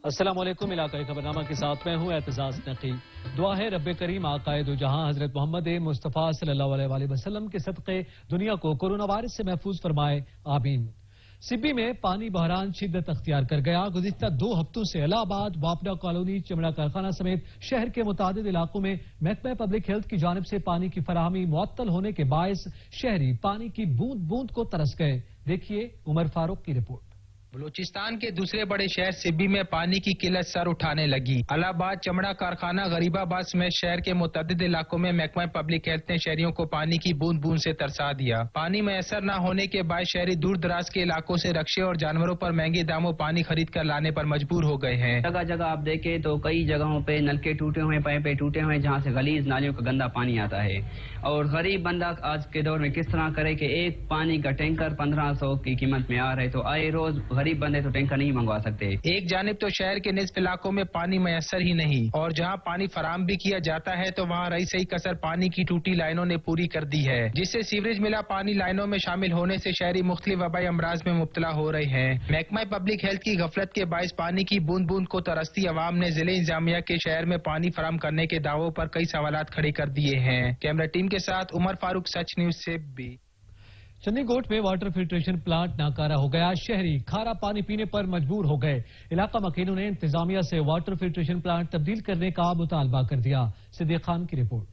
السلام علیکم، علاقائی خبرنامہ کے ساتھ میں ہوں اعتزاز نقی۔ دعا ہے رب کریم آقائے دو جہاں حضرت محمد مصطفیٰ صلی اللہ علیہ وآلہ وسلم کے صدقے دنیا کو کورونا وائرس سے محفوظ فرمائے، آمین۔ سبی میں پانی بحران شدت اختیار کر گیا۔ گزشتہ 2 ہفتوں سے الہ آباد، واپڈا کالونی، چمڑا کارخانہ سمیت شہر کے متعدد علاقوں میں محکمہ پبلک ہیلتھ کی جانب سے پانی کی فراہمی معطل ہونے کے باعث شہری پانی کی بوند بوند کو ترس گئے۔ دیکھیے عمر فاروق کی رپورٹ۔ بلوچستان کے دوسرے بڑے شہر سبی میں پانی کی قلت سر اٹھانے لگی۔ الہ آباد، چمڑا کارخانہ، غریب آباد سمیت شہر کے متعدد علاقوں میں محکمہ پبلک ہیلتھ نے شہریوں کو پانی کی بوند بوند سے ترسا دیا۔ پانی میسر نہ ہونے کے باعث شہری دور دراز کے علاقوں سے رکشے اور جانوروں پر مہنگے داموں پانی خرید کر لانے پر مجبور ہو گئے ہیں۔ جگہ جگہ آپ دیکھیں تو کئی جگہوں پہ نلکے ٹوٹے ہوئے، پائپیں ٹوٹے ہوئے، جہاں سے غلیظ نالیوں کا گندا پانی آتا ہے، اور غریب بندہ آج کے دور میں کس طرح کرے کہ ایک پانی کا ٹینکر 1500 کی قیمت میں آ رہا ہے، تو آئے روز غریب بندے تو ٹینکر نہیں منگوا سکتے۔ ایک جانب تو شہر کے نصف علاقوں میں پانی میسر ہی نہیں، اور جہاں پانی فراہم بھی کیا جاتا ہے تو وہاں رہی سہی کسر پانی کی ٹوٹی لائنوں نے پوری کر دی ہے، جس سے سیوریج ملا پانی لائنوں میں شامل ہونے سے شہری مختلف وبائی امراض میں مبتلا ہو رہے ہیں۔ محکمہ پبلک ہیلتھ کی غفلت کے باعث پانی کی بوند بوند کو ترستی عوام نے ضلع انتظامیہ کے شہر میں پانی فراہم کرنے کے دعووں پر کئی سوالات کھڑے کر دیے ہیں۔ کیمرہ ٹیم کے ساتھ عمر فاروق، سچ نیوز سے بھی۔ چنی گوٹ میں واٹر فلٹریشن پلانٹ ناکارہ ہو گیا۔ شہری کھارا پانی پینے پر مجبور ہو گئے۔ علاقہ مکینوں نے انتظامیہ سے واٹر فلٹریشن پلانٹ تبدیل کرنے کا مطالبہ کر دیا۔ صدیق خان کی رپورٹ۔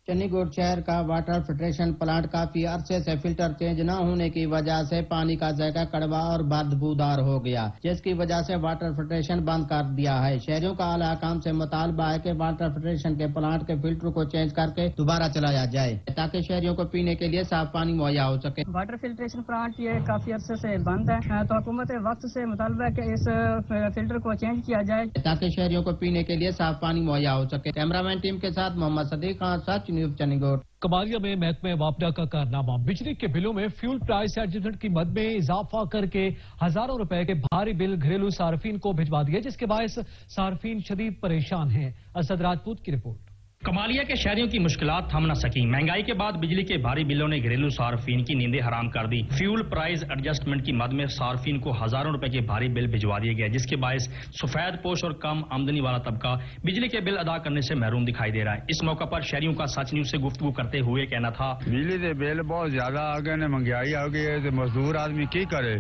چنی گوٹ شہر کا واٹر فلٹریشن پلانٹ کافی عرصے سے فلٹر چینج نہ ہونے کی وجہ سے پانی کا ذائقہ کڑوا اور بدبودار ہو گیا، جس کی وجہ سے واٹر فلٹریشن بند کر دیا ہے۔ شہریوں کا اعلی حکام سے مطالبہ ہے کہ واٹر فلٹریشن کے پلانٹ کے فلٹر کو چینج کر کے دوبارہ چلایا جائے تاکہ شہریوں کو پینے کے لیے صاف پانی مہیا ہو سکے۔ واٹر فلٹریشن پلانٹ یہ کافی عرصے سے بند ہے، تو حکومت وقت سے مطالبہ ہے کہ اس فلٹر کو چینج کیا جائے تاکہ شہریوں کو پینے کے لیے صاف پانی مہیا ہو سکے۔ کیمرہ مین ٹیم کے ساتھ محمد صدیق خان، سچ نیوز، چنی گوٹ۔ کمالیہ میں محکمہ واپڈا کا کارنامہ، بجلی کے بلوں میں فیول پرائس ایڈجسٹمنٹ کی مد میں اضافہ کر کے ہزاروں روپے کے بھاری بل گھریلو صارفین کو بھجوا دیے، جس کے باعث صارفین شدید پریشان ہیں۔ اسد راجپوت کی رپورٹ۔ کمالیہ کے شہریوں کی مشکلات تھم نہ سکیں۔ مہنگائی کے بعد بجلی کے بھاری بلوں نے گھریلو صارفین کی نیندیں حرام کر دی۔ فیول پرائز ایڈجسٹمنٹ کی مد میں صارفین کو ہزاروں روپے کے بھاری بل بھجوا دیے گئے، جس کے باعث سفید پوش اور کم آمدنی والا طبقہ بجلی کے بل ادا کرنے سے محروم دکھائی دے رہا ہے۔ اس موقع پر شہریوں کا سچ نیوز سے گفتگو کرتے ہوئے کہنا تھا، بجلی کے بل بہت زیادہ آ گئے، مہنگائی آ گئی ہے، مزدور آدمی کی کرے،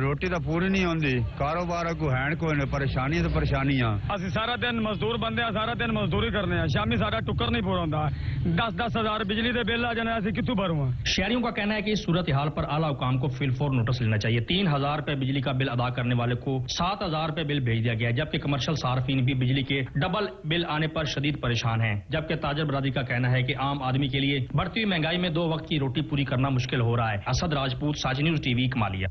روٹی تو پوری نہیں ہوندی، کاروبار کو ہینڈ کو پریشانی تو پریشانیاں۔ اسی سارا دن مزدور بندے ہیں، سارا دن مزدوری کرنے ہیں، شامی سارا ٹکر نہیں پورا ہوندا، 10-10 ہزار بجلی دے بل آ جانے، اسی کتوں بھروں؟ شہریوں کا کہنا ہے کہ اس صورتحال پر اعلی حکام کو فی الفور نوٹس لینا چاہیے۔ 3000 روپے بجلی کا بل ادا کرنے والے کو 7000 روپے بل بھیج دیا گیا، جبکہ کمرشل صارفین بھی بجلی کے ڈبل بل آنے پر شدید پریشان ہیں، جبکہ تاجر برادری کا کہنا ہے کہ عام آدمی کے لیے بڑھتی ہوئی مہنگائی میں 2 وقت کی روٹی پوری کرنا مشکل ہو رہا ہے۔ Asad Rajput, Saaj news T V, Kamalia.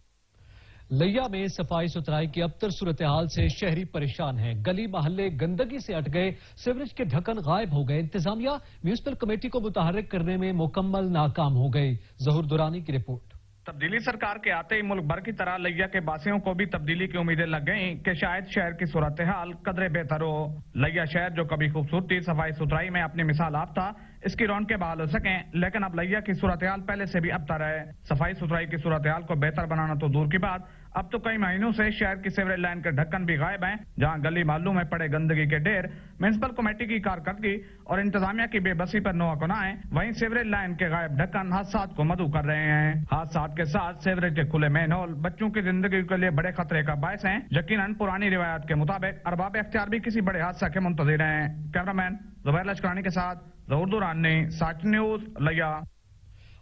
لیا میں صفائی ستھرائی کی ابتر صورتحال سے شہری پریشان ہیں۔ گلی محلے گندگی سے اٹ گئے، سیوریج کے ڈھکن غائب ہو گئے۔ انتظامیہ میونسپل کمیٹی کو متحرک کرنے میں مکمل ناکام ہو گئی۔ ظہور دورانی کی رپورٹ۔ تبدیلی سرکار کے آتے ہی ملک بھر کی طرح لیا کے باسیوں کو بھی تبدیلی کی امیدیں لگ گئیں کہ شاید شہر کی صورتحال قدرے بہتر ہو۔ لیا شہر جو کبھی خوبصورتی، صفائی ستھرائی میں اپنی مثال آپ تھا، اس کی رونقیں بحال ہو سکیں، لیکن اب لیا کی صورتحال پہلے سے بھی ابتر ہے۔ صفائی ستھرائی کی صورتحال کو بہتر بنانا تو دور کی بات، اب تو کئی مہینوں سے شہر کی سیوریج لائن کے ڈھکن بھی غائب ہیں، جہاں گلی محلوں میں پڑے گندگی کے ڈھیر میونسپل کمیٹی کی کارکردگی اور انتظامیہ کی بے بسی پر نوحہ گناہیں، وہیں سیوریج لائن کے غائب ڈھکن حادثات کو مدعو کر رہے ہیں۔ حادثات کے ساتھ سیوریج کے کھلے مین ہول بچوں کی زندگی کے لیے بڑے خطرے کا باعث ہیں۔ یقیناً پرانی روایات کے مطابق ارباب اختیار بھی کسی بڑے حادثہ کے منتظر ہیں۔ کیمرہ مین زبیر لشکرانی کے ساتھ ظہور دورانی، سچ نیوز، لیا۔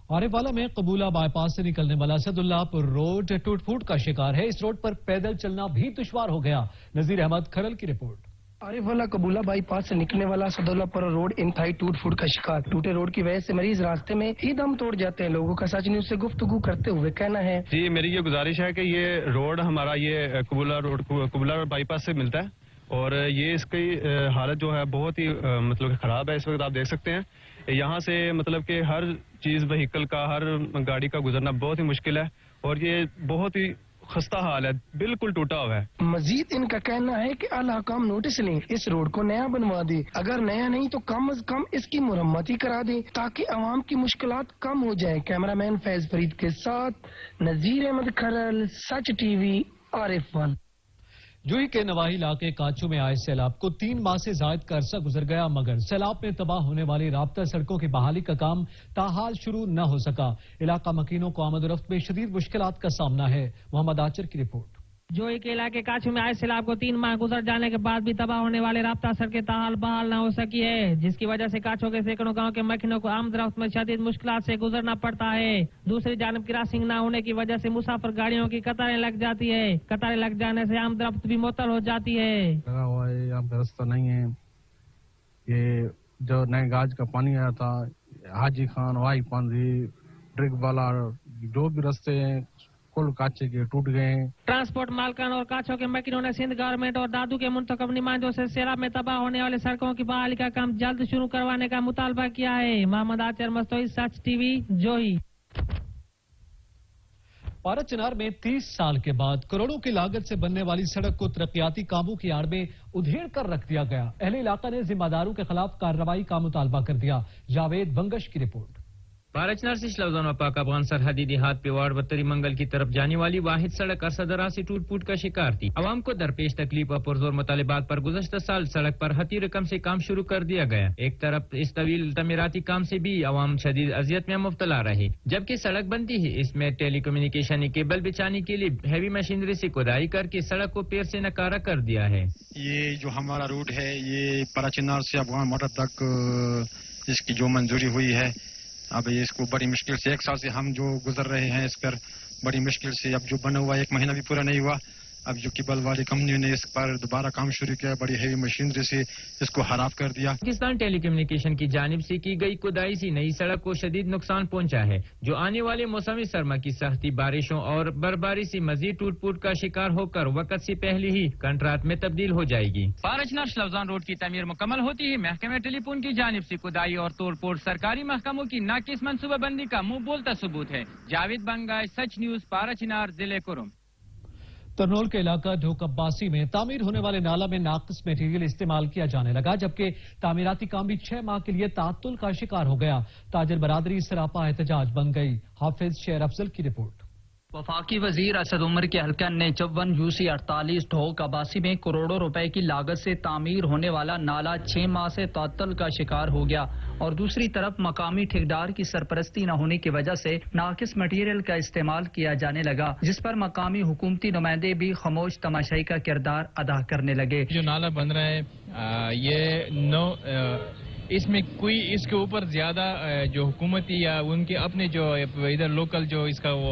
عارف والا میں قبولہ بائی پاس سے نکلنے والا اسد اللہ پور روڈ ٹوٹ پھوٹ کا شکار ہے۔ اس روڈ پر پیدل چلنا بھی دشوار ہو گیا۔ نذیر احمد کھرل کی رپورٹ۔ عارف والا قبولہ بائی پاس سے نکلنے والا اسد اللہ پور روڈ انتہائی ٹوٹ پھوٹ کا شکار۔ ٹوٹے روڈ کی وجہ سے مریض راستے میں ہی دم توڑ جاتے ہیں۔ لوگوں کا سچ نیوز سے گفتگو کرتے ہوئے کہنا ہے، جی میری یہ گزارش ہے کہ یہ روڈ ہمارا یہ قبولہ بائی پاس سے ملتا ہے، اور یہ اس کی حالت جو ہے بہت ہی مطلب خراب ہے۔ اس وقت آپ دیکھ سکتے ہیں یہاں سے مطلب کہ ہر چیز وہیکل کا، ہر گاڑی کا گزرنا بہت ہی مشکل ہے، اور یہ بہت ہی خستہ حال ہے، بالکل ٹوٹا ہوا ہے۔ مزید ان کا کہنا ہے کہ اعلی حکام نوٹس لیں، اس روڈ کو نیا بنوا دیں، اگر نیا نہیں تو کم از کم اس کی مرمت ہی کرا دیں تاکہ عوام کی مشکلات کم ہو جائیں۔ کیمرہ مین فیض فرید کے ساتھ نذیر احمد کھرل، سچ ٹی وی، عارف والا۔ जूही के नवाही इलाके काचू में आए सैलाब को 3 माह से जायद का अरसा गुजर गया, मगर सैलाब में तबाह होने वाली राब्ता सड़कों की बहाली का काम ताहाल शुरू न हो सका। इलाका मकीनों को आमद-ओ-रफ्त में शदीद मुश्किलात का सामना है। मोहम्मद आचर की रिपोर्ट। जोई के इलाके काचू में आए सैलाब को 3 माह गुजर जाने के बाद भी तबाह होने वाले राब्ता सड़कें ताहाल बहाल न हो सकी है, जिसकी वजह से काचू के सैकड़ों गांव के मकीनों को आमद-रफ्त में शदीद मुश्किलात से गुजरना पड़ता है। दूसरी जानब क्रॉसिंग न होने की वजह से मुसाफिर गाड़ियों की कतारें लग जाती है। कतारें लग जाने से आमद-रफ्त भी मुअत्तल हो जाती है। यहाँ पे रास्ता नहीं है। ये जो नए गाज का पानी आया था, हाजी खान वाई पानी ड्रिग वाला, जो भी रास्ते हैं कुल काचे के टूट गए हैं। ट्रांसपोर्ट मालकान और काचों के मकीनों ने सिंध गवर्नमेंट और दादू के मुंतखब नुमाइंदों से सैलाब में तबाह होने वाले सड़कों की बहाली का काम जल्द शुरू करवाने का मुतालबा किया है। मोहम्मद आचर मस्तोई, सच टीवी, जोही। पारा चिनार में 30 साल के बाद करोड़ों की लागत से बनने वाली सड़क को तरक्याती कामों की आड़ में उधेड़ कर रख दिया गया। अहले इलाका ने जिम्मेदारों के खिलाफ कार्रवाई का मुतालबा कर दिया। जावेद बंगश की रिपोर्ट। पाराचनार से शलौजान पाक अफगान सरहदी देहात पेवाड़ बत्तरी मंगल की तरफ जाने वाली वाहिद सड़क अरसा से टूट फूट का शिकार थी। आवाम को दरपेश तकलीफ और पुरजोर मुतालिबात पर गुज़श्ता साल सड़क पर हती रकम से काम शुरू कर दिया गया। एक तरफ इस तवील तमीराती काम से भी आवाम शदीद अजियत में मुब्तला रहे, जबकि सड़क बनती है इसमें टेली कम्युनिकेशन केबल बिछाने के लिए हैवी मशीनरी से खुदाई करके सड़क को पेड़ से नकारा कर दिया है। ये जो हमारा रूट है, ये पाराचनार से अफगान मोटर तक इसकी जो मंजूरी हुई है, अब इसको बड़ी मुश्किल से 1 साल से हम जो गुजर रहे हैं इस पर बड़ी मुश्किल से, अब जो बना हुआ 1 महीना भी पूरा नहीं हुआ। अब जो केबल वाली कंपनी ने इस पर दोबारा काम शुरू किया, बड़ी हैवी मशीनरी से इसको खराब कर दिया। पाकिस्तान टेली कम्युनिकेशन की जानिब से की गई खुदाई से नई सड़क को शदीद नुकसान पहुंचा है, जो आने वाले मौसमी सरमा की सख्ती बारिशों और बर्फबारी से मजीद टूट फूट का शिकार होकर वक्त से पहले ही कंट्राट में तब्दील हो जाएगी। पारचनार शलौजान रोड की तमीर मुकम्मल होती है। महकमे टेलीफोन की जानिब से खुदाई और तोड़ फोड़ सरकारी महकमों की नाकिस मनसूबाबंदी का मुंह बोलता सबूत है। जावेद बंगाई, सच न्यूज, पाराचनार, जिले कुरुम। तरनोल के इलाका ढोक अब्बासी में तामीर होने वाले नाला में नाकिस मटेरियल इस्तेमाल किया जाने लगा, जबकि तामीराती काम भी 6 माह के लिए ताअत्तुल का शिकार हो गया। ताजर बरादरी सरापा एहतजाज बन गई। हाफिज शेर अफजल की रिपोर्ट। वफाकी वजीर असद उमर के हल्का ने 54 UC 48 ढोक अब्बासी में करोड़ों रुपए की लागत से तामीर होने वाला नाला 6 माह से ताअत्तुल का शिकार हो गया, और दूसरी तरफ मकामी ठेकेदार की सरपरस्ती न होने की वजह से नाकिस मटेरियल का इस्तेमाल किया जाने लगा, जिस पर मकामी हुकूमती नुमाइंदे भी खामोश तमाशाई का किरदार अदा करने लगे। जो नाला बन रहा है ये इसमें कोई इसके ऊपर ज्यादा जो हुकूमती या उनके अपने जो इधर लोकल जो इसका वो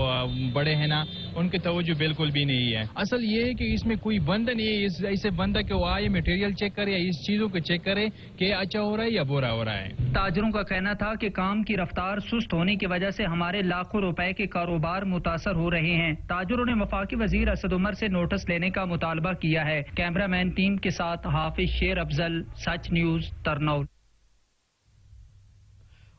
बड़े हैं ना, उनके तवज्जो बिल्कुल भी नहीं है। असल ये है कि इसमें कोई बंदा नहीं है। ऐसे बंदा कि वो आए मटेरियल चेक करे या इस चीजों को चेक करे कि अच्छा हो रहा है या बुरा हो रहा है। ताजरों का कहना था कि काम की रफ्तार सुस्त होने की वजह से हमारे लाखों रुपए के कारोबार मुतासर हो रहे हैं। ताजरों ने वफाकी वजीर असद उमर से नोटिस लेने का मुतालबा किया है। कैमरामैन टीम के साथ हाफिज शेर अफजल, सच न्यूज, तरनौल।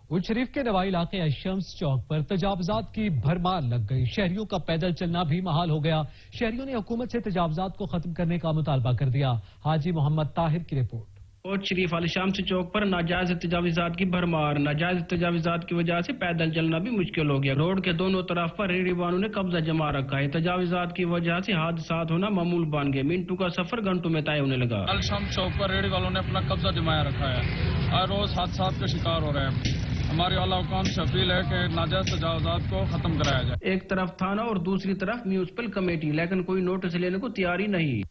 उल शरीफ के नवाई इलाके अशम्स चौक पर तजावजात की भरमार लग गई। शहरियों का पैदल चलना भी महाल हो गया। शहरियों ने हुकूमत से तजावजात को खत्म करने का मुतालबा कर दिया। हाजी मोहम्मद ताहिर की रिपोर्ट। उल शरीफ अल शम्स चौक पर नाजायज तजावजात की भरमार। नाजायज तजावजात की वजह से पैदल चलना भी मुश्किल हो गया। रोड के दोनों तरफ पर रेहड़ी वालों ने कब्जा जमा रखा है। तजावजात की वजह से हादसात होना मामूल बन गए। मिनटों का सफर घंटों में तय होने लगा। अल शम्स चौक पर रेहड़ी वालों ने अपना कब्जा जमाया रखा है। हर रोज हादसात का शिकार हो रहे हैं। हमारे आला हुकाम से अपील है कि नाजायज तजावजात को खत्म कराया जाए। एक तरफ थाना और दूसरी तरफ म्यूनिसिपल कमेटी, लेकिन कोई नोटिस लेने को तैयार ही नहीं।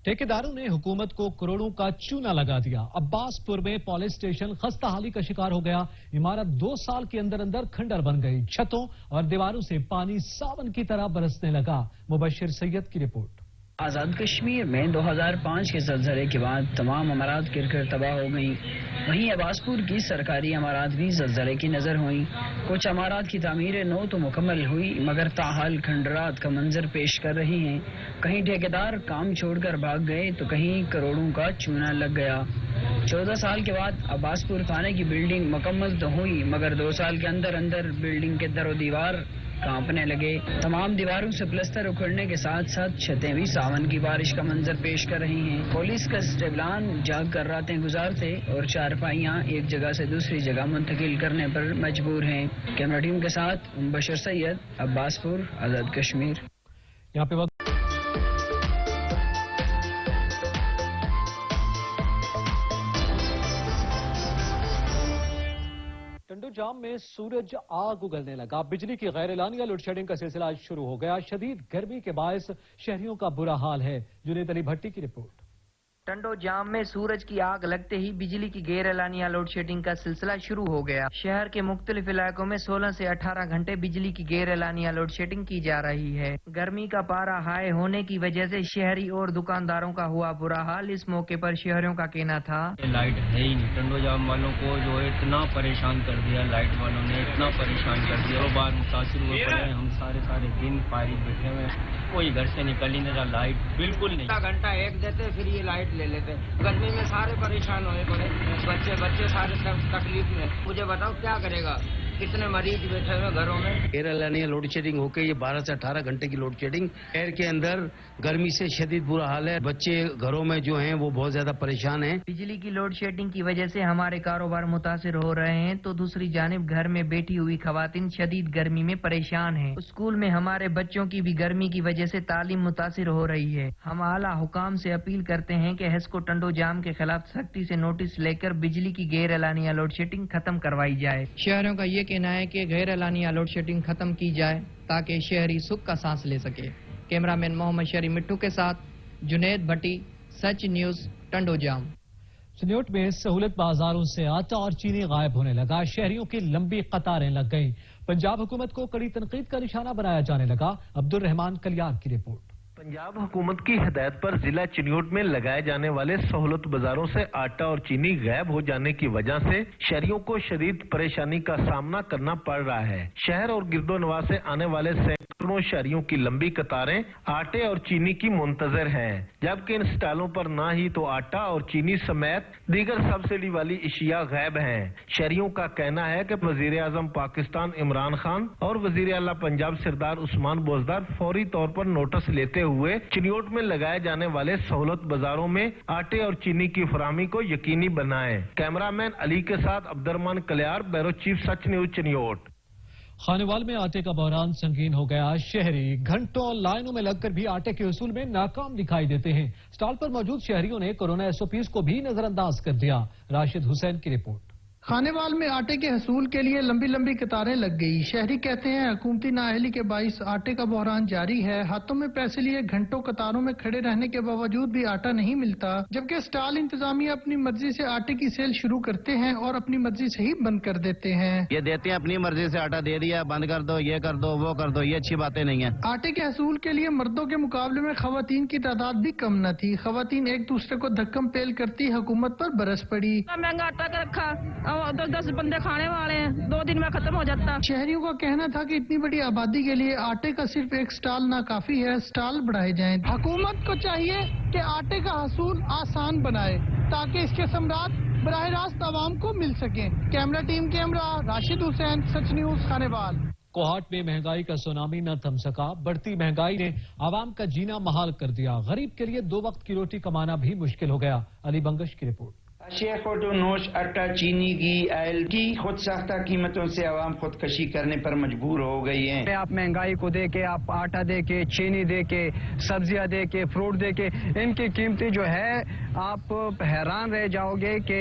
ठेकेदारों ने हुकूमत को करोड़ों का चूना लगा दिया। अब्बासपुर में पुलिस स्टेशन खस्ताहाली का शिकार हो गया। इमारत 2 साल के अंदर अंदर खंडर बन गई। छतों और दीवारों से पानी सावन की तरह बरसने लगा। मुबशिर सैयद की रिपोर्ट। आज़ाद कश्मीर में 2005 के ज़लज़ले के बाद तमाम अमारात गिरकर तबाह हो गईं। वहीं अब्बासपुर की सरकारी अमारात भी ज़लज़ले की नज़र हुई। कुछ अमारात की तामीर नौ तो मुकम्मल हुई, मगर ताहाल खंडरात का मंजर पेश कर रही हैं। कहीं ठेकेदार काम छोड़कर भाग गए तो कहीं करोड़ों का चूना लग गया। 14 साल के बाद अब्बासपुर थाने की बिल्डिंग मुकम्मल तो हुई, मगर 2 साल के अंदर अंदर बिल्डिंग के दरो दीवार कांपने लगे। तमाम दीवारों से प्लस्तर उखड़ने के साथ साथ छतें भी सावन की बारिश का मंजर पेश कर रही हैं। पुलिस का स्टेबलान जाग कर रातें गुजारते और चारपाइयां एक जगह से दूसरी जगह मुंतकिल करने पर मजबूर हैं। कैमरा टीम के साथ मुबशिर सैयद, अब्बासपुर, आज़ाद कश्मीर। यहाँ पे में सूरज आग उगलने लगा। बिजली की गैर एलानिया लोड शेडिंग का सिलसिला शुरू हो गया। शदीद गर्मी के बायस शहरियों का बुरा हाल है। जुनेद अली भट्टी की रिपोर्ट। टंडो जाम में सूरज की आग लगते ही बिजली की गैर एलानिया लोड शेडिंग का सिलसिला शुरू हो गया। शहर के मुख्तलिफ इलाकों में 16 से 18 घंटे बिजली की गैर एलानिया लोड शेडिंग की जा रही है। गर्मी का पारा हाई होने की वजह से शहरी और दुकानदारों का हुआ बुरा हाल। इस मौके पर शहरियों का कहना था, लाइट है ही नहीं। टंडो जाम वालों को जो है इतना परेशान कर दिया, लाइट वालों ने इतना परेशान कर दिया। और बार मुतासिर हुए पड़े, हम सारे दिन पारी बैठे हुए, कोई घर से निकल ही नहीं रहा, लाइट बिल्कुल नहीं। घंटा एक देते फिर ये लाइट ले लेते। गर्मी में सारे परेशान हुए पड़े, बच्चे सारे तकलीफ में। मुझे बताओ क्या करेगा, कितने मरीज बैठे हुए घरों में। गैर एलानिया लोड शेडिंग होकर ये 12 से 18 घंटे की लोड शेडिंग। शहर के अंदर गर्मी से शदीद बुरा हाल है। बच्चे घरों में जो हैं वो बहुत ज्यादा परेशान हैं। बिजली की लोड शेडिंग की वजह से हमारे कारोबार मुतासिर हो रहे हैं, तो दूसरी जानिब घर में बैठी हुई खवातीन शदीद गर्मी में परेशान हैं। स्कूल में हमारे बच्चों की भी गर्मी की वजह से तालीम मुतासिर हो रही है। हम आला हुकाम से अपील करते हैं कि हेस्को टंडो जाम के खिलाफ सख्ती से नोटिस लेकर बिजली की गैर एलानिया लोड शेडिंग खत्म करवाई जाए। शहरों का ये कहना है कि गैर एलानिया लोड शेडिंग खत्म की जाए ताकि शहरी सुख का सांस ले सके। कैमरामैन मोहम्मद शरी मिट्टू के साथ जुनेद भट्टी, सच न्यूज, टंडो जाम। चिन्योट में सहूलत बाजारों से आटा और चीनी गायब होने लगा। शहरियों की लंबी कतारें लग गईं। पंजाब हुकूमत को कड़ी तनकीद का निशाना बनाया जाने लगा। अब्दुल रहमान कलियार की रिपोर्ट। पंजाब हुकूमत की हिदायत पर जिला चिन्योट में लगाए जाने वाले सहूलत बाजारों से आटा और चीनी गायब हो जाने की वजह से शहरियों को शदीद परेशानी का सामना करना पड़ रहा है। शहर और गिरदोनवा से आने वाले सैकड़ों शहरियों की लंबी कतारें आटे और चीनी की मुंतजर हैं, जबकि इन स्टॉलों पर न ही तो आटा और चीनी समेत दीगर सब्सिडी वाली इशिया गायब हैं। शहरियों का कहना है कि वजीर आजम पाकिस्तान इमरान खान और वजीर आला पंजाब सरदार उस्मान बोजदार फौरी तौर पर नोटिस लेते हुए चिन्योट में लगाए जाने वाले सहूलत बाजारों में आटे और चीनी की फराहमी को यकीनी बनाएं। कैमरामैन अली के साथ अब्दुर्रहमान कलियार, ब्यूरो चीफ, सच न्यूज, चिन्योट। खानेवाल में आटे का बहरान संगीन हो गया। शहरी घंटों लाइनों में लगकर भी आटे के उसूल में नाकाम दिखाई देते हैं। स्टॉल पर मौजूद शहरियों ने कोरोना एसओपीज को भी नजरअंदाज कर दिया। राशिद हुसैन की रिपोर्ट। खानेवाल में आटे के हसूल के लिए लंबी लंबी कतारें लग गई। शहरी कहते हैं हुकूमती नाअहली के बाइस आटे का बहरान जारी है। हाथों में पैसे लिए घंटों कतारों में खड़े रहने के बावजूद भी आटा नहीं मिलता, जबकि स्टॉल इंतजामिया अपनी मर्जी से आटे की सेल शुरू करते हैं और अपनी मर्जी से ही बंद कर देते हैं। ये देते हैं अपनी मर्जी से, आटा दे दिया, बंद कर दो, ये कर दो, वो कर दो, ये अच्छी बातें नहीं है। आटे के हसूल के लिए मर्दों के मुकाबले में खवातीन की तादाद भी कम न थी। खवातीन एक दूसरे को धक्कम पेल करती हुकूमत पर बरस पड़ी। महंगा आटा रखा, 10 बंदे खाने वाले हैं, 2 दिन में खत्म हो जाता। शहरियों का कहना था कि इतनी बड़ी आबादी के लिए आटे का सिर्फ एक स्टॉल ना काफी है, स्टॉल बढ़ाए जाएं। हुकूमत को चाहिए कि आटे का हसूल आसान बनाए ताकि इसके समरात बराह रास्त आवाम को मिल सके। Camera team camera, Rashid Hussain, Sach news, Khanewal. Kohat में महंगाई का सुनामी न थम सका। बढ़ती महंगाई ने आवाम का जीना महाल कर दिया। गरीब के लिए 2 वक्त की रोटी कमाना भी मुश्किल हो गया। अली बंगश की रिपोर्ट। अशिया खुर्दनोश, आटा, चीनी, घी, ऑयल की खुद साख्ता कीमतों से आवाम खुदकशी करने पर मजबूर हो गई है। आप महंगाई को देके, आप आटा देके, चीनी देके, सब्जियां देके, फ्रूट देके, इनकी कीमतें जो है आप हैरान रह जाओगे कि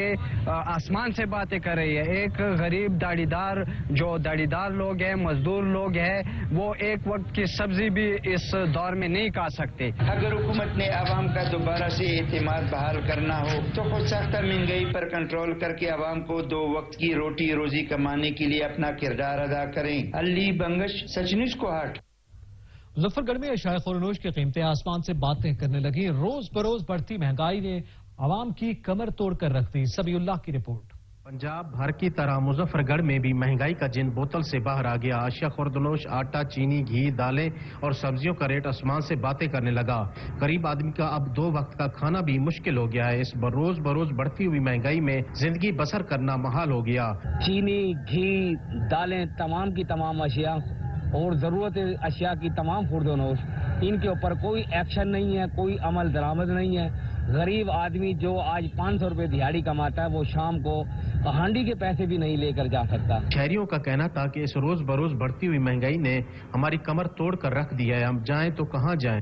आसमान से बातें कर रही है। एक गरीब दाढ़ीदार, जो दाढ़ीदार लोग हैं, मजदूर लोग हैं, वो एक वक्त की सब्जी भी इस दौर में नहीं खा सकते। अगर हुकूमत ने आवाम का दोबारा से एतमाद बहाल करना हो तो खुद साख्ता महंगाई पर कंट्रोल करके आवाम को 2 वक्त की रोटी रोजी कमाने के लिए अपना किरदार अदा करें। अली बंगश, सच न्यूज, कोहाट। मुजफ्फरगढ़ में अशिया खुर्दनोश की कीमतें आसमान से बातें करने लगी। रोज बरोज बढ़ती महंगाई ने आवाम की कमर तोड़ कर रख दी। सबीउल्लाह की रिपोर्ट। पंजाब भर की तरह मुजफ्फरगढ़ में भी महंगाई का जिन बोतल से बाहर आ गया। अशिया खुर्दनोश, आटा, चीनी, घी, दालें और सब्जियों का रेट आसमान से बातें करने लगा। गरीब आदमी का अब 2 वक्त का खाना भी मुश्किल हो गया है। इस रोज बरोज बढ़ती हुई महंगाई में जिंदगी बसर करना महाल हो गया। चीनी, घी, दालें, तमाम की तमाम अशिया और जरूरत अशिया की तमाम खुर्दनोश, इनके ऊपर कोई एक्शन नहीं है, कोई अमल दरामद नहीं है। गरीब आदमी जो आज 500 रुपए दिहाड़ी कमाता है, वो शाम को हांडी के पैसे भी नहीं लेकर जा सकता। शहरियों का कहना था कि इस रोज बरोज बढ़ती हुई महंगाई ने हमारी कमर तोड़ कर रख दिया है। हम जाएं तो कहां जाएं।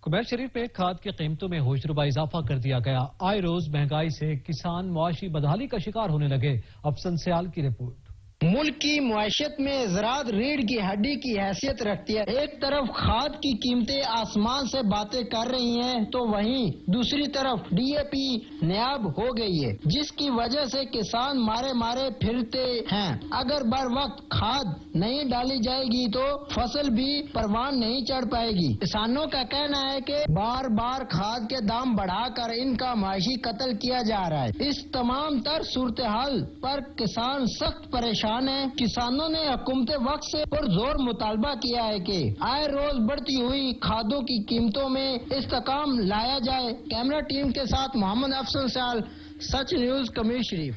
कुबैर शरीफ में खाद की कीमतों में होशरुबा इजाफा कर दिया गया। आए रोज महंगाई से किसान मुआशी बदहाली का शिकार होने लगे। अफसन सयाल की रिपोर्ट। ملک کی معیشت میں زراعت ریڑھ کی ہڈی کی حیثیت رکھتی ہے. ایک طرف کھاد کی قیمتیں آسمان سے باتیں کر رہی ہیں تو وہیں دوسری طرف ڈی اے پی نایاب ہو گئی ہے, جس کی وجہ سے کسان مارے پھرتے ہیں. اگر بر وقت کھاد نہیں ڈالی جائے گی تو فصل بھی پروان نہیں چڑھ پائے گی. کسانوں کا کہنا ہے کہ بار بار کھاد کے دام بڑھا کر ان کا معاشی قتل کیا جا رہا ہے. اس تمام تر صورتحال پر کسان سخت پریشان ہیں. کسانوں نے حکومت وقت سے پرزور مطالبہ کیا ہے کہ آئے روز بڑھتی ہوئی کھادوں کی قیمتوں میں استحکام لایا جائے. کیمرہ ٹیم کے ساتھ محمد افضل سال, سچ نیوز کمیر شریف.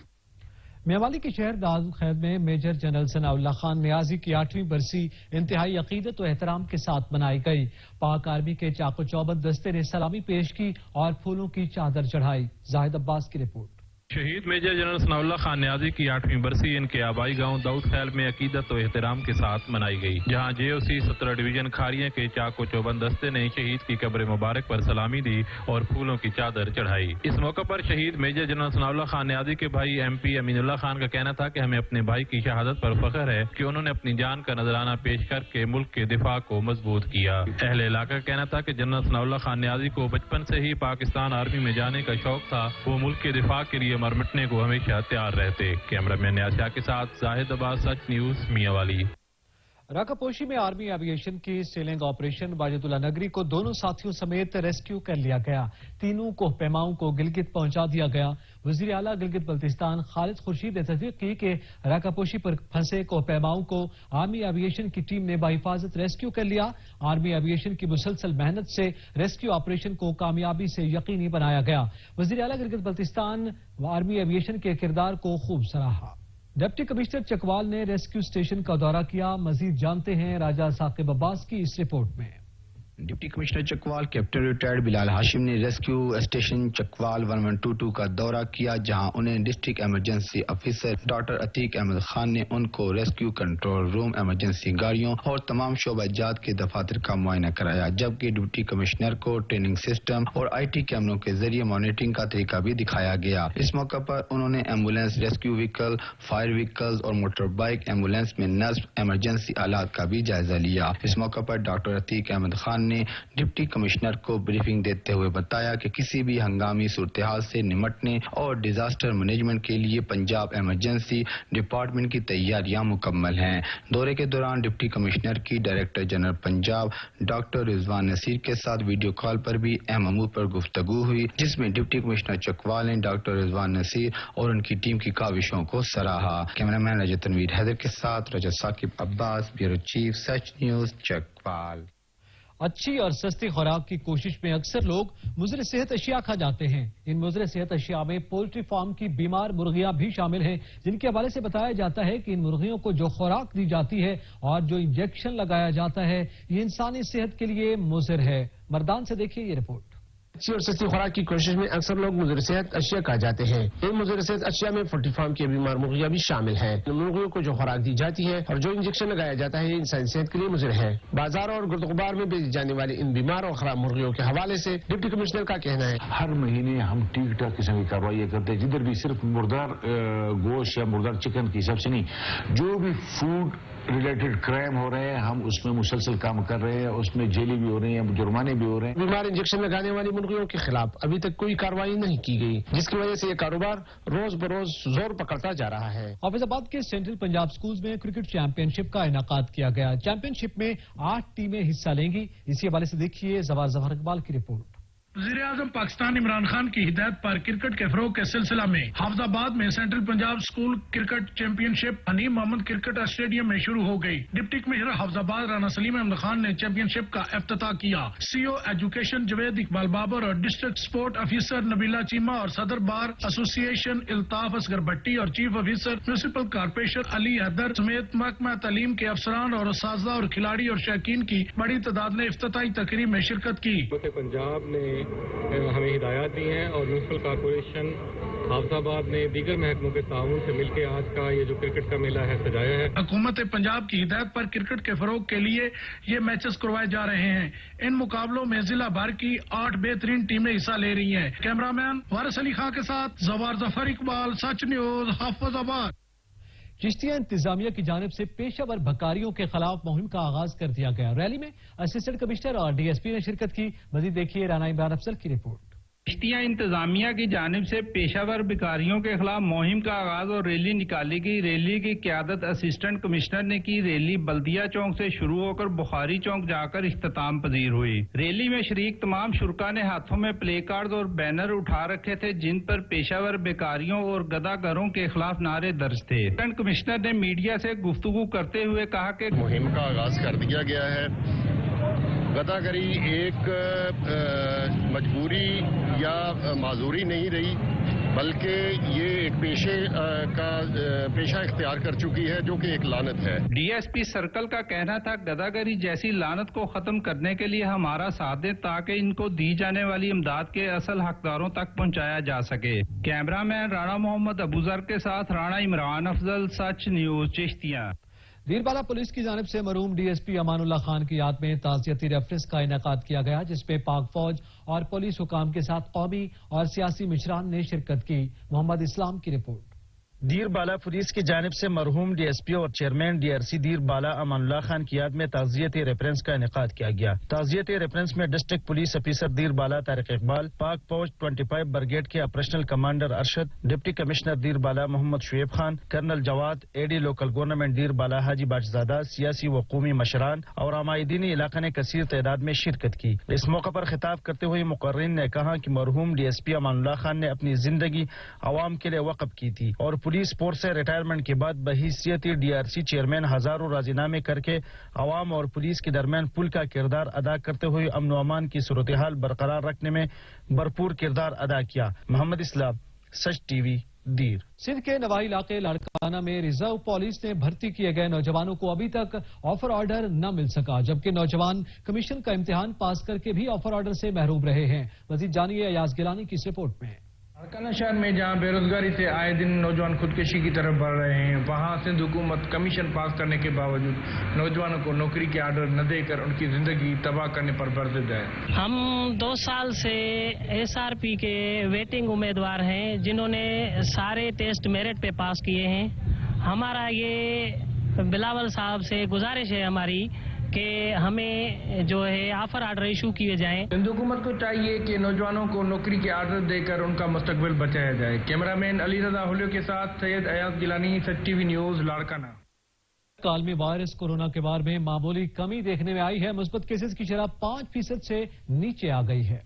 میوالی کے شہر دارالخیر میں میجر جنرل ثناء اللہ خان نیازی کی 8ویں برسی انتہائی عقیدت و احترام کے ساتھ منائی گئی. پاک آرمی کے چاق و چوبند دستے نے سلامی پیش کی اور پھولوں کی چادر چڑھائی. زاہد عباس کی رپورٹ. شہید میجر جنرل ثناء اللہ خان نیازی کی 8ویں برسی ان کے آبائی گاؤں داؤد خیل میں عقیدت و احترام کے ساتھ منائی گئی, جہاں جے او سی 17 ڈویژن کھاریاں کے چاق و چوبند دستے نے شہید کی قبر مبارک پر سلامی دی اور پھولوں کی چادر چڑھائی. اس موقع پر شہید میجر جنرل ثناء اللہ خان نیازی کے بھائی ایم پی امین اللہ خان کا کہنا تھا کہ ہمیں اپنے بھائی کی شہادت پر فخر ہے کہ انہوں نے اپنی جان کا نذرانہ پیش کر کے ملک کے دفاع کو مضبوط کیا. اہل علاقہ کا کہنا تھا کہ جنرل ثناء اللہ خان نیازی کو بچپن سے ہی پاکستان آرمی میں جانے کا شوق تھا. وہ ملک کے دفاع کے لیے مر مٹنے کو ہمیشہ تیار رہتے. کیمرہ مین نیاسیا کے ساتھ زاہد عباس, سچ نیوز, میاں والی. راکاپوشی میں آرمی ایویشن کی سیلنگ آپریشن واجد اللہ نگری کو دونوں ساتھیوں سمیت ریسکیو کر لیا گیا. تینوں کوہ پیماؤں کو گلگت پہنچا دیا گیا. وزیر اعلیٰ گلگت بلتستان خالد خورشید نے تصدیق کی کہ راکاپوشی پر پھنسے کوہ پیماؤں کو آرمی ایویشن کی ٹیم نے بحفاظت ریسکیو کر لیا. آرمی ایویشن کی مسلسل محنت سے ریسکیو آپریشن کو کامیابی سے یقینی بنایا گیا. وزیر اعلیٰ گلگت بلتستان آرمی ایویشن کے کردار کو خوب سراہا. ڈپٹی کمشنر چکوال نے ریسکیو اسٹیشن کا دورہ کیا. مزید جانتے ہیں راجہ ثاقب عباس کی اس رپورٹ میں. Deputy commissioner Chakwal captain retired Bilal Hashim نے ریسکیو اسٹیشن چکوال 1122 کا دورہ کیا, جہاں انہیں district emergency officer doctor Atiq Ahmed Khan نے ان کو ریسکیو کنٹرول روم, ایمرجنسی گاڑیوں اور تمام شعبہ جات کے دفاتر کا معائنہ کرایا. جبکہ ڈپٹی کمشنر کو ٹریننگ سسٹم اور آئی ٹی کیمروں کے ذریعے مانیٹرنگ کا طریقہ بھی دکھایا گیا. اس موقع پر انہوں نے ambulance, rescue vehicle, fire vehicles اور موٹر بائک ایمبولینس میں نصب ایمرجنسی آلات کا بھی جائزہ لیا. اس موقع پر ڈاکٹر عتیق احمد خان نے ڈپٹی کمشنر کو بریفنگ دیتے ہوئے بتایا کہ کسی بھی ہنگامی صورتحال سے نمٹنے اور ڈیزاسٹر مینجمنٹ کے لیے پنجاب ایمرجنسی ڈپارٹمنٹ کی تیاریاں مکمل ہیں. دورے کے دوران ڈپٹی کمشنر کی ڈائریکٹر جنرل پنجاب ڈاکٹر رضوان نصیر کے ساتھ ویڈیو کال پر بھی اہم امور پر گفتگو ہوئی, جس میں ڈپٹی کمشنر چکوال نے ڈاکٹر رضوان نصیر اور ان کی ٹیم کی کاوشوں کو سراہا. کیمرہ مین رجت تنویر حیدر کے ساتھ رجت ثاقب عباس, بیورو چیف, سچ نیوز, چکوال. اچھی اور سستی خوراک کی کوشش میں اکثر لوگ مضر صحت اشیاء کھا جاتے ہیں. ان مضر صحت اشیاء میں پولٹری فارم کی بیمار مرغیاں بھی شامل ہیں, جن کے حوالے سے بتایا جاتا ہے کہ ان مرغیوں کو جو خوراک دی جاتی ہے اور جو انجیکشن لگایا جاتا ہے یہ انسانی صحت کے لیے مضر ہے. مردان سے دیکھیے یہ رپورٹ. اچھی اور سستی خوراک کی کوشش میں اکثر لوگ مضر صحت اشیاء کھا جاتے ہیں. ان مضر صحت اشیاء میں پولٹری فارم کے بیمار مرغیاں بھی شامل ہیں. مرغیوں کو جو خوراک دی جاتی ہے اور جو انجیکشن لگایا جاتا ہے یہ انسانی صحت کے لیے مضر ہے. بازاروں اور گرد و غبار میں بیچی جانے والی ان بیمار اور خراب مرغیوں کے حوالے سے ڈپٹی کمشنر کا کہنا ہے, ہر مہینے ہم ٹھیک ٹھاک قسم کی کارروائی کرتے ہیں. جدھر بھی صرف مردار گوشت یا مردار چکن کی حساب سے نہیں, جو بھی فوڈ ریلیٹڈ کرائم ہو رہے ہیں ہم اس میں مسلسل کام کر رہے ہیں. اس میں جیلی بھی ہو رہی ہیں, جرمانے بھی ہو رہے ہیں. بیمار انجیکشن لگانے والی مرغیوں کے خلاف ابھی تک کوئی کارروائی نہیں کی گئی, جس کی وجہ سے یہ کاروبار روز بروز زور پکڑتا جا رہا ہے. حافظ آباد کے سینٹرل پنجاب سکولز میں کرکٹ چیمپئن شپ کا انعقاد کیا گیا. چیمپئن شپ میں 8 ٹیمیں حصہ لیں گی. اسی حوالے سے دیکھیے زوار ظفر اقبال کی رپورٹ. وزیر اعظم پاکستان عمران خان کی ہدایت پر کرکٹ کے فروغ کے سلسلہ میں حافظ آباد میں central Punjab school cricket championship Hanif Mohammad cricket stadium میں شروع ہو گئی. ڈپٹی کمشنر حافظ آباد رانا سلیم احمد خان نے چیمپئن شپ کا افتتاح کیا. سی او ایجوکیشن جوید اقبال بابر اور ڈسٹرکٹ سپورٹ افیسر نبیلا چیمہ اور صدر بار ایسوسی ایشن الطاف اصغر بھٹی اور چیف افیسر میونسپل کارپوریشن علی حیدر سمیت محکمہ تعلیم کے افسران اور اساتذہ اور کھلاڑی اور شائقین کی بڑی تعداد نے افتتاحی تقریب میں شرکت کی. پنجاب نے ہمیں ہدایات دی ہیں اور میونسپل کارپوریشن حافظ آباد نے دیگر محکموں کے تعاون سے مل کے آج کا یہ جو کرکٹ کا میلہ ہے سجایا ہے. حکومت پنجاب کی ہدایت پر کرکٹ کے فروغ کے لیے یہ میچز کروائے جا رہے ہیں. ان مقابلوں میں ضلع بھر کی 8 بہترین ٹیمیں حصہ لے رہی ہیں. کیمرہ مین وارث علی خان کے ساتھ زوار ظفر اقبال, سچ نیوز, حافظ آباد. चिश्तिया इंतजामिया की जानिब से पेशावर भकारियों के खिलाफ मुहिम का आगाज कर दिया गया। रैली में असिस्टेंट कमिश्नर और DSP ने शिरकत की। मजीद देखिए राना इमरान अफजल की रिपोर्ट। चिश्तिया इंतजामिया की जानिब से पेशावर भिखारियों के खिलाफ मुहिम का आगाज और रैली निकाली गई। रैली की क़यादत असिस्टेंट कमिश्नर ने की। रैली बल्दिया चौक से शुरू होकर बुखारी चौक जाकर इख्तिताम पजीर हुई। रैली में शरीक तमाम शुरका ने हाथों में प्ले कार्ड और बैनर उठा रखे थे जिन पर पेशावर भिखारियों और गदागरों के खिलाफ नारे दर्ज थे। असिस्टेंट कमिश्नर ने मीडिया से गुफ्तगू करते हुए कहा कि मुहिम का आगाज कर दिया गया है। गदागरी एक मजबूरी या माजूरी नहीं रही, बल्कि ये एक पेशा इख्तियार कर चुकी है जो कि एक लानत है। DSP सर्कल का कहना था गदागरी जैसी लानत को खत्म करने के लिए हमारा साथ दें ताकि इनको दी जाने वाली इमदाद के असल हकदारों तक पहुंचाया जा सके। कैमरामैन राणा मोहम्मद अबूजर के साथ राणा इमरान अफजल, सच न्यूज चिश्तिया। दीरबाला पुलिस की जानिब से मरहूम DSP अमानुल्लाह खान की याद में ताज़ियती रेफरेंस का इनेकाद किया गया, जिसमें पाक फौज और पुलिस हुकाम के साथ कौमी और सियासी मिशरान ने शिरकत की। मोहम्मद इस्लाम की रिपोर्ट। दीरबाला पुलिस की जानिब से मरहूम DSP और चेयरमैन DRC दीरबाला अमानुल्लाह खान की याद में ताज़ियती रेफरेंस का इनेकाद किया गया। ताज़ियती रेफरेंस में district police officer Dir Bala Tariq Iqbal, Pak फौज 25 ब्रिगेड के operational commander Arshad, deputy commissioner Dir Bala Mohammad Shoaib Khan, colonel Jawad, AD local government Dir Bala Haji Bashzada, सियासी व कौमी मशरान और आमाइदीनी इलाका ने कसीर तादाद में शिरकत की। इस मौके पर खिताब करते हुए मुकर्रिन ने कहा कि मरहूम DSP अमानुल्लाह खान ने अपनी जिंदगी अवाम के लिए वक्फ की थी और पुलिस फोर्स से रिटायरमेंट के बाद बहिसियती DRC चेयरमैन हजारों राजीनामे करके अवाम और पुलिस के दरमियान पुल का किरदार अदा करते हुए अमन व अमान की सूरत हाल बरकरार रखने में भरपूर किरदार अदा किया। मोहम्मद इस्लाम, सच TV, दीर। सिंध के नवाही इलाके लाड़काना में रिजर्व पुलिस ने भर्ती किए गए नौजवानों को अभी तक ऑफर ऑर्डर न मिल सका, जबकि नौजवान कमीशन का इम्तिहान पास करके भी ऑफर ऑर्डर से महरूम रहे हैं। मजीद जानिए अयाज गिलानी की इस रिपोर्ट में। लाड़काना शहर में जहां बेरोजगारी से आए दिन नौजवान खुदकशी की तरफ बढ़ रहे हैं, वहां सिंध हुकूमत कमीशन पास करने के बावजूद नौजवानों को नौकरी के ऑर्डर न देकर उनकी जिंदगी तबाह करने पर बरसद है। हम 2 साल से SRP के वेटिंग उम्मीदवार हैं जिन्होंने सारे टेस्ट मेरिट पे पास किए हैं। हमारा ये बिलावल साहब से गुजारिश है हमारी कि हमें जो है ऑफर ऑर्डर इशू किए जाएं। सिंध हुकूमत को चाहिए कि नौजवानों को नौकरी के ऑर्डर देकर उनका मुस्तकबिल बचाया जाए। कैमरामैन अली रजा हुलियो के साथ सैयद अयाज गिलानी, सच TV न्यूज, लाड़काना। आलमी वायरस कोरोना के बारे में मामूली कमी देखने में आई है। मुस्बत केसेस की शरह 5% से नीचे आ गई है।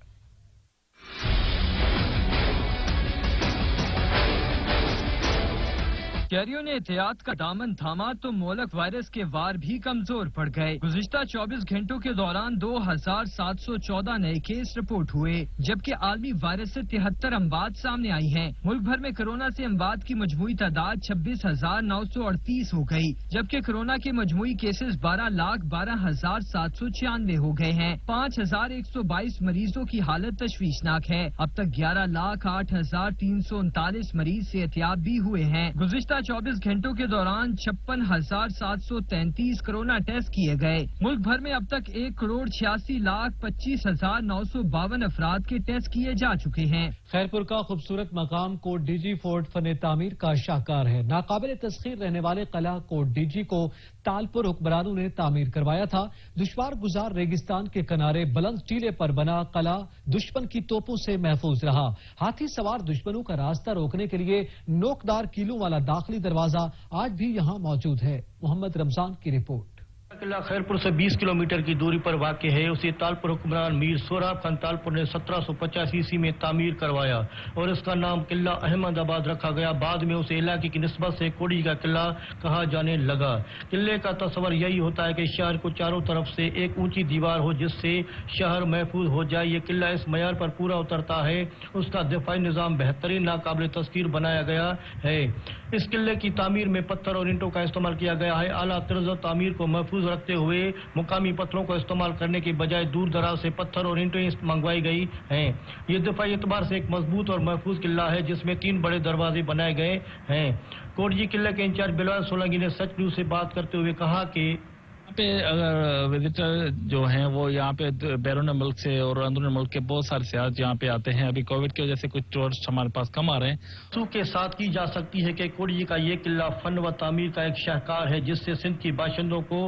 शहरियों ने एहतियात का दामन थामा तो मोलक वायरस के वार भी कमजोर पड़ गए। गुज़िश्ता 24 घंटों के दौरान 2714 नए केस रिपोर्ट हुए, जबकि आलमी वायरस से 73 अमवात सामने आई हैं। मुल्क भर में कोरोना से अमवात की मजमूई तादाद 26,938 हो गई, जबकि कोरोना के मजमूई केसेस 12,12,796 हो गए हैं। 5,122 मरीजों की हालत तशवीशनाक है। अब तक 11,08,339 मरीज सेहतियाब भी हुए हैं। गुज़िश्ता 24 घंटों के दौरान 56,733 कोरोना टेस्ट किए गए। मुल्क भर में अब तक 1,86,25,952 अफराद के टेस्ट किए जा चुके हैं। खैरपुर का खूबसूरत मकाम कोट DG फोर्ट फन तामीर का शाहकार है। नाकाबिल तस्खीर रहने वाले किला कोट DG को तालपुर हुक्मरानों ने तामीर करवाया था। दुश्वार गुजार रेगिस्तान के किनारे बुलंद टीले पर बना किला दुश्मन की तोपों से महफूज रहा। हाथी सवार दुश्मनों का रास्ता रोकने के लिए नोकदार कीलों वाला दाखिली दरवाजा आज भी यहाँ मौजूद है। मोहम्मद रमजान की रिपोर्ट। किला खैरपुर से 20 किलोमीटर की दूरी पर वाक़ है। उसे तालपुर हुक्मरान मीर सोहराब खान तालपुर ने 1785 ईस्वी में तामीर करवाया और इसका नाम किला अहमदाबाद रखा गया। बाद में उसे इलाके की निस्बत से कोड़ी का किला कहा जाने लगा। किले का तस्वर यही होता है कि शहर को चारों तरफ से एक ऊंची दीवार हो जिससे शहर महफूज हो जाए। ये किला इस मयार पर पूरा उतरता है। उसका दिफाई निज़ाम बेहतरीन नाकाबिल तस्कीर बनाया गया है। इस किले की तामीर में पत्थर और ईंटों का इस्तेमाल किया गया है। आला तर्ज तामीर को महफूज रखते हुए मुकामी पत्थरों को इस्तेमाल करने के बजाय दूर दराज से पत्थर और ईंटें मंगवाई गई हैं। ये दिफाई एतबार से एक मजबूत और महफूज किला है जिसमें 3 बड़े दरवाजे बनाए गए हैं। कोटजी किले के इंचार्ज बिलाल सोलंकी ने सच न्यूज से बात करते हुए कहा कि यहाँ पे अगर विजिटर जो हैं वो यहाँ पे बैरून मुल्क से और अंदरून मुल्क के बहुत सारे सियाहत यहाँ पे आते हैं। अभी कोविड की वजह से कुछ टूरिस्ट हमारे पास कम आ रहे हैं। सूख के साथ की जा सकती है कि कोड़ी का ये किला फन व तामीर का एक शाहकार है जिससे सिंध की बाशिंदों को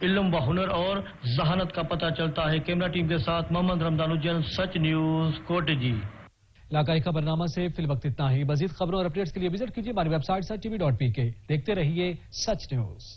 इल्म व हुनर और जहानत का पता चलता है। कैमरा टीम के साथ मोहम्मद रमदानुजन, सच न्यूज, कोटजी। इलाकाई खबरनामा से फिल वक्त इतना ही। मजीद खबरों और अपडेट्स के लिए विजिट कीजिए हमारी वेबसाइट sach.tv.pk। देखते रहिए सच न्यूज।